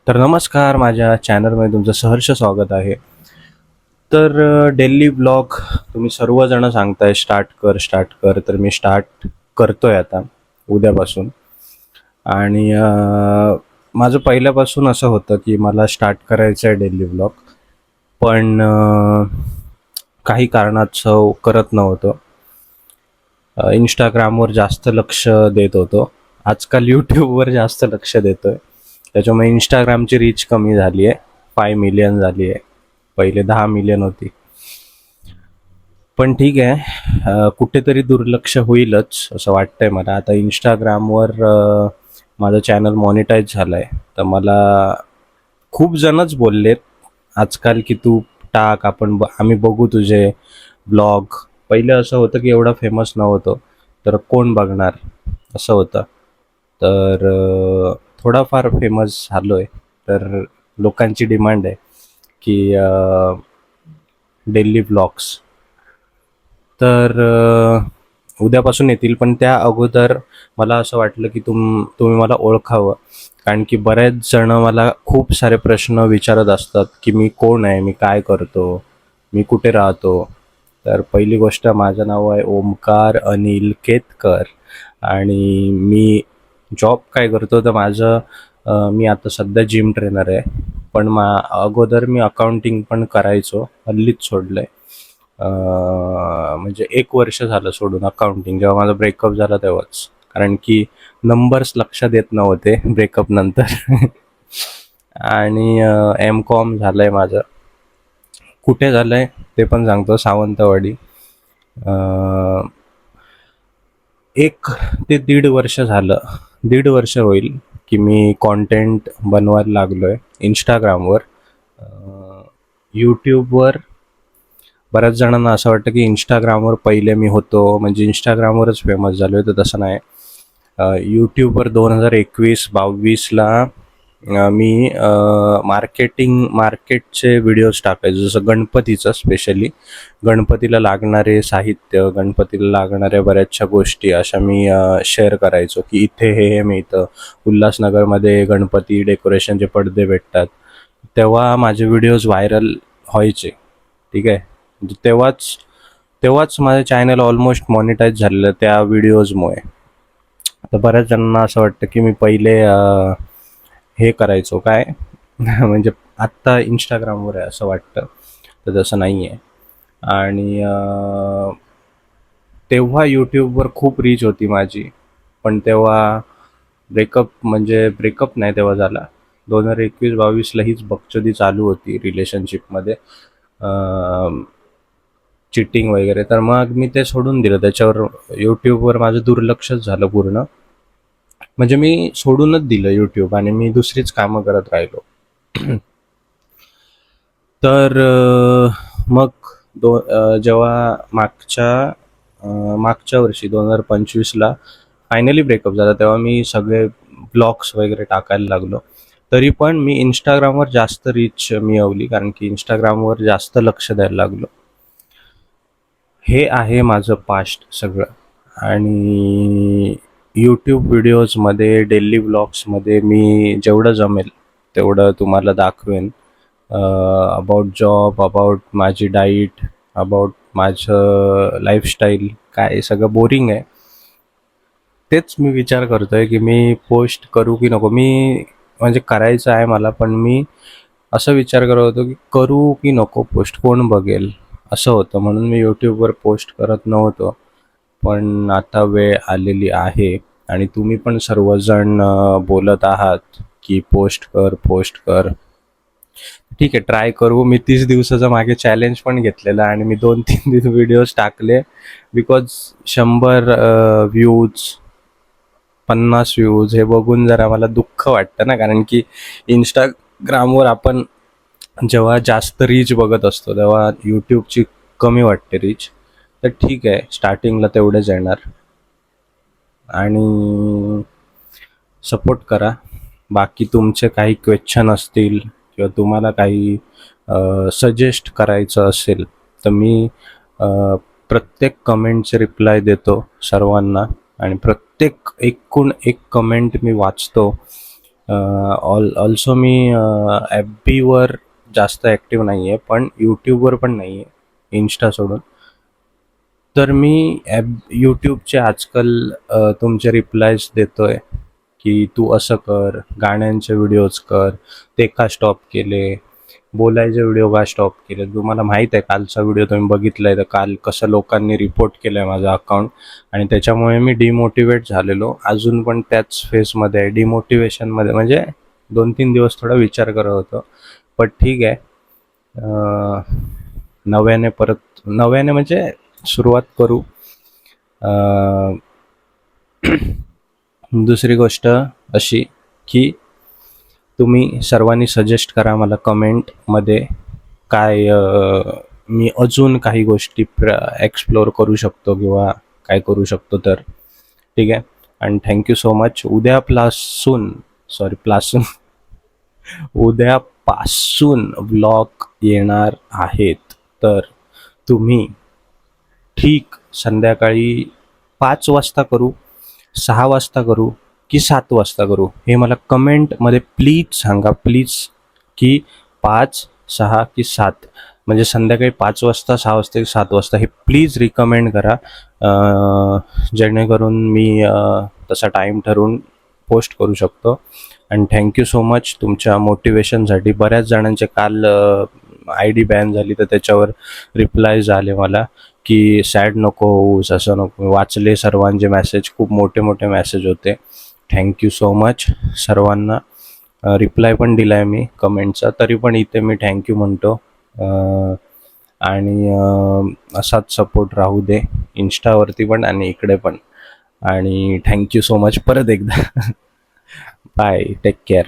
तर नमस्कार, माझ्या चॅनलमध्ये तुमचं सहर्ष स्वागत आहे. तर डेली ब्लॉग तुम्ही सर्वजण सांगताय स्टार्ट कर, स्टार्ट कर. तर मी स्टार्ट करतोय आता उद्यापासून. आणि माझं पहिल्यापासून असं होतं की मला स्टार्ट करायचं आहे डेली ब्लॉग. पण काही कारणास्तव करत नव्हतो. इंस्टाग्रामवर जास्त लक्ष देत होतो. आजकाल यूट्यूबवर जास्त लक्ष देतोय. त्याच्यामुळे इंस्टाग्रामची रीच कमी झाली आहे. 5 मिलियन झाली आहे. पहिले 10 मिलियन होती. पण ठीक आहे, कुठेतरी दुर्लक्ष होईलच असं वाटतंय मला. आता इंस्टाग्रामवर माझं चॅनल मॉनिटाईज झालं आहे. तर मला खूप जणच बोललेत आजकाल की तू टाक, आम्ही बघू तुझे ब्लॉग. पहिलं असं होतं की एवढं फेमस नव्हतं, तर कोण बघणार असं होतं. तर थोडाफार फेमस झालो आहे. तर लोकांची डिमांड आहे की डेली ब्लॉग्स. तर उद्यापासून येतील. पण त्या अगोदर मला असं वाटलं की तुम्ही मला ओळखावं. कारण की बरेच जण मला खूप सारे प्रश्न विचारत असतात की मी कोण आहे, मी काय करतो, मी कुठे राहतो. तर पहिली गोष्ट, माझं नाव आहे ओमकार अनिल केतकर. आणि मी जॉब काय करतो, तर मी आता सध्या जिम ट्रेनर आहे. पण अगोदर मी अकाउंटिंग पण करायचो, हल्लीच सोडलं आहे. म्हणजे 1 वर्ष झालं सोडून अकाउंटिंग. जेव्हा माझा ब्रेकअप झाला तेव्हाच. कारण की नंबर्स लक्षात येत नव्हते ब्रेकअप नंतर. आणि M.Com झालंय माझं. कुठे झालंय ते पण सांगतो, सावंतवाडी. अं, 1 ते 1.5 वर्ष झालं, 1.5 वर्ष होईल की मी कॉन्टेंट बनवायला लागलोय इंस्टाग्रामवर. यूट्यूबवर बऱ्याच जणांना असं वाटतं की इंस्टाग्रामवर पहिले मी होतो म्हणजे इंस्टाग्रामवरच फेमस झालो आहे, तर तसं नाही. यूट्यूबवर 2021-22ला मी मार्केटचे व्हिडिओज टाकायचो. जसं गणपतीचं स्पेशली, गणपतीला लागणारे साहित्य, गणपतीला लागणाऱ्या बऱ्याचशा गोष्टी अशा मी शेअर करायचो की इथे हे मिळतं. उल्हासनगरमध्ये गणपती डेकोरेशनचे पडदे भेटतात. तेव्हा माझे व्हिडिओज व्हायरल व्हायचे. ठीक आहे. म्हणजे तेव्हाच तेव्हाच माझं चॅनल ऑलमोस्ट मॉनिटाईज झालेलं त्या व्हिडिओजमुळे. तर बऱ्याच जणांना असं वाटतं की मी पहिले हे करायचो काय म्हणजे आत्ता इंस्टाग्रामवर आहे असं वाटतं. तर तसं नाही आहे. आणि तेव्हा यूट्यूबवर खूप रीच होती माझी. पण तेव्हा ब्रेकअप नाही तेव्हा झाला. 2021-22ला हीच बकचोदी चालू होती रिलेशनशिपमध्ये, चिटिंग वगैरे. तर मग मी ते सोडून दिलं. त्याच्यावर यूट्यूबवर माझं दुर्लक्षच झालं पूर्ण. म्हणजे मी सोडूनच दिलं यूट्यूब आणि मी दुसरीच कामं करत राहिलो. तर मग जेव्हा मागच्या वर्षी 2025ला फायनली ब्रेकअप झाला, तेव्हा मी सगळे ब्लॉग्स वगैरे टाकायला लागलो. तरी पण मी इंस्टाग्रामवर जास्त रीच मिळवली, कारण की इंस्टाग्रामवर जास्त लक्ष द्यायला लागलो. हे आहे माझं पास्ट सगळं. आणि यूट्यूब व्हिडिओजमध्ये, डेली ब्लॉग्समध्ये मी जेवढं जमेल तेवढं तुम्हाला दाखवेन. अबाउट जॉब, अबाउट माझी डाईट, अबाउट माझं लाईफस्टाईल. काय सगळं बोरिंग आहे. तेच मी विचार करतोय की मी पोस्ट करू की नको. म्हणजे करायचं आहे मला, पण मी असं विचार करत होतो की करू की नको पोस्ट, कोण बघेल असं होतं. म्हणून मी यूट्यूबवर पोस्ट करत नव्हतो. पण आता वेळ आलेली आहे आणि तुम्ही पण सर्वजण बोलत आहात की पोस्ट कर, पोस्ट कर. ठीक आहे, ट्राय करू. मी 30 दिवसाचा मागे चॅलेंज पण घेतलेला आणि मी 2-3 व्हिडिओज टाकले. बिकॉज 100 व्ह्यूज, 50 व्ह्यूज हे बघून जरा मला दुःख वाटतं ना. कारण की इंस्टाग्रामवर आपण जेव्हा जास्त रीच बघत असतो तेव्हा यूट्यूबची कमी वाटते रीच. तर ठीक आहे, स्टार्टिंगला तेवढेच येणार. आणि सपोर्ट करा. बाकी तुमचे काही क्वेश्चन असतील किंवा तुम्हाला काही सजेस्ट करायचं असेल तर मी प्रत्येक कमेंटचे रिप्लाय देतो सर्वांना. आणि प्रत्येक एकूण एक कमेंट मी वाचतो. ऑल्सो मी एफ बीवर जास्त ॲक्टिव्ह नाही आहे, पण यूट्यूबवर पण नाही आहे, इन्स्टा सोडून. तर मी यूट्यूबचे आजकाल तुमचे रिप्लायज देतोय की तू असं कर, गाण्यांचे व्हिडिओज कर, ते का स्टॉप केले, बोलायचे व्हिडिओ का स्टॉप केले. तुम्हाला माहीत आहे कालचा व्हिडिओ तुम्ही बघितलाय, तर काल कसं लोकांनी रिपोर्ट केलंय माझं अकाउंट, आणि त्याच्यामुळे मी डिमोटिवेट झालेलो. अजून पण त्याच फेजमध्ये आहे, डिमोटिवेशनमध्ये. म्हणजे 2-3 दिवस थोडा विचार करत होतो, पण ठीक आहे. नव्याने म्हणजे सुरुवात करू. अं, दुसरी गोष्ट अशी की तुम्ही सर्वांनी सजेस्ट करा मला कमेंटमध्ये काय मी अजून काही गोष्टी एक्सप्लोअर करू शकतो किंवा काय करू शकतो तर. ठीक आहे. आणि थँक्यू सो मच. उद्यापासून व्लॉग येणार आहेत, तर तुम्ही ठीक संध्याकाळी 5 वाजता करू, 6 वाजता करू की 7 वाजता करू, हे मला कमेंटमध्ये प्लीज सांगा, प्लीज. की 5, 6 की 7, म्हणजे संध्याकाळी 5 वाजता, 6 वाजता की 7 वाजता, हे प्लीज रिकमेंड करा. जेणेकरून मी तसा टाईम ठरवून पोस्ट करू शकतो. आणि थँक्यू सो मच तुमच्या मोटिवेशनसाठी. बऱ्याच जणांचे काल आय डी बॅन झाली, तर त्याच्यावर रिप्लायज आले मला की सॅड नको होऊस, असं नको. वाचले सर्वांचे मेसेज, खूप मोठे मोठे मेसेज होते. थँक्यू सो मच सर्वांना. रिप्लाय पण दिला आहे मी कमेंटचा, तरी पण इथे मी थँक्यू म्हणतो. आणि असाच सपोर्ट राहू दे इन्स्टावरती पण आणि इकडे पण. आणि थँक्यू सो मच परत एकदा. Bye, take care.